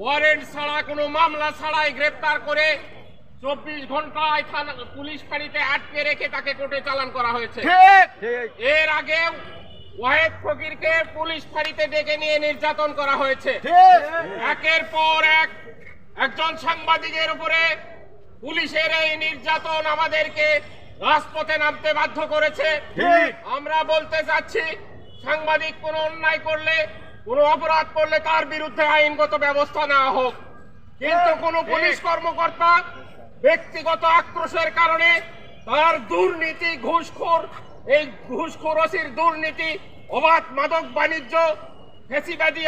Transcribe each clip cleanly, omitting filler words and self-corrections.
Warrant ছাড়া, কোনো মামলা ছাড়াই গ্রেপ্তার করে 24 ঘন্টায় থানা পুলিশ ফাঁড়িতে আটকে রেখে তাকে কোর্টে চালান করা হয়েছে। এর আগেও ওয়াহেদ ফকিরকে পুলিশ ফাঁড়িতে ডেকে নিয়ে নির্যাতন করা হয়েছে। একের পর এক একজন সাংবাদিকের উপরে পুলিশের এই নির্যাতন আমাদেরকে রাজপথে নামতে বাধ্য করেছে। আমরা বলতে চাচ্ছি, সাংবাদিক কোনো অন্যায় করলে, কোনো অপরাধ করলে তার বিরুদ্ধে আইনগত ব্যবস্থা নেওয়া হোক, কিন্তু কোনো পুলিশ কর্মকর্তা ব্যক্তিগত আক্রোশের কারণে তার দুর্নীতি, ঘুষখোর, এই ঘুষখোর ওসির দুর্নীতি, অবাধ মাদক বাণিজ্য, ফ্যাসিবাদী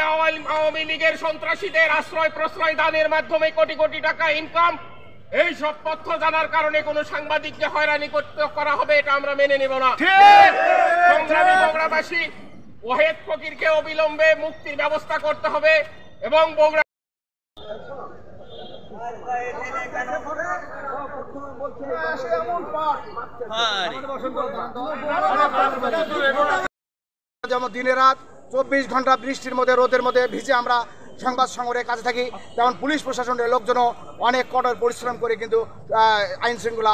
আওয়ামী লীগের সন্ত্রাসীদের আশ্রয় প্রশ্রয় দানের মাধ্যমে কোটি কোটি টাকা ইনকাম, এই সব তথ্য জানার কারণে কোন সাংবাদিককে হয়রানি করা হবে, এটা আমরা মেনে নেব না। সংগ্রামী বগুড়াবাসী, ওয়াহেদ ফকিরকে অবিলম্বে মুক্তির ব্যবস্থা করতে হবে এবং বগুড়া যেমন দিনে রাত 24 ঘন্টা বৃষ্টির মধ্যে, রোদের মধ্যে ভিজে আমরা সংবাদ সংগ্রহের কাজে থাকি, তেমন পুলিশ প্রশাসনের লোকজনও অনেক কঠোর পরিশ্রম করে কিন্তু আইন শৃঙ্খলা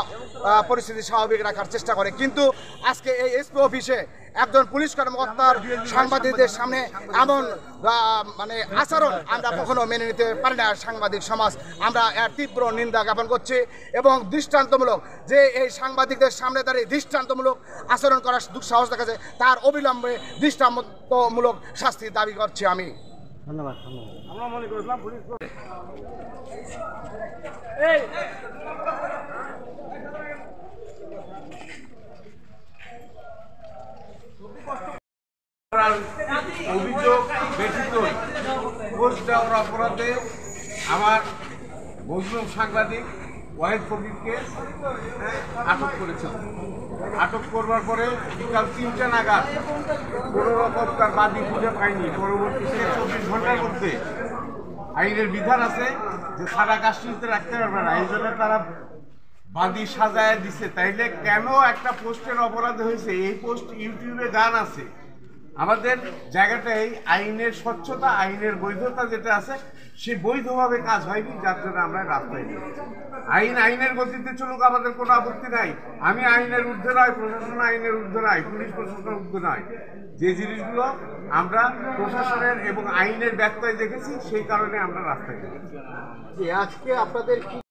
পরিস্থিতি স্বাভাবিক রাখার চেষ্টা করে। কিন্তু আজকে এই এসপি অফিসে একজন পুলিশ কর্মকর্তার সাংবাদিকদের সামনে এমন মানে আচরণ আমরা কখনো মেনে নিতে পারি না। সাংবাদিক সমাজ আমরা এর তীব্র নিন্দা জ্ঞাপন করছি এবং দৃষ্টান্তমূলক যে এই সাংবাদিকদের সামনে দাঁড়িয়ে দৃষ্টান্তমূলক আচরণ করার দুঃসাহস দেখাচ্ছে, তার অবিলম্বে দৃষ্টান্তমূলক শাস্তি দাবি করছি আমি। ধন্যবাদ। আমরা মনে করেছিলাম পুলিশ অভিযোগ ব্যতীত ঘুষ দেওয়ার অপরাধে আমার মজলুম সাংবাদিক ওয়াহেদ ফকিরকে আটক করেছে। আটক করবার পরে বিকাল 3টা নাগাদ কোনো রকম তার বাদী খুঁজে পায়নি। পরবর্তীতে 24 ঘন্টার মধ্যে আইনের বিধান আছে যে সাদা কাস্টডিতে রাখতে পারবে না, এই জন্য তারা বাদী সাজায় দিছে। তাইলে কেন একটা পোস্টের অপরাধ হয়েছে? এই পোস্ট ইউটিউবে গান আছে। আমাদের জায়গাটাই আইনের স্বচ্ছতা, আইনের বৈধতা যেটা আছে, সে বৈধভাবে কাজ হয়নি, যার জন্য আমরা রাস্তায় নিই। আইনের গতিতে চলুক, আমাদের কোনো আপত্তি নাই। আমি আইনের ঊর্ধ্বে নয়, প্রশাসন আইনের ঊর্ধ্বে নয়, পুলিশ প্রশাসনের ঊর্ধ্বে নয়। যে জিনিসগুলো আমরা প্রশাসনের এবং আইনের ব্যত্যয় দেখেছি, সেই কারণে আমরা রাস্তায় নিই। আজকে আপনাদের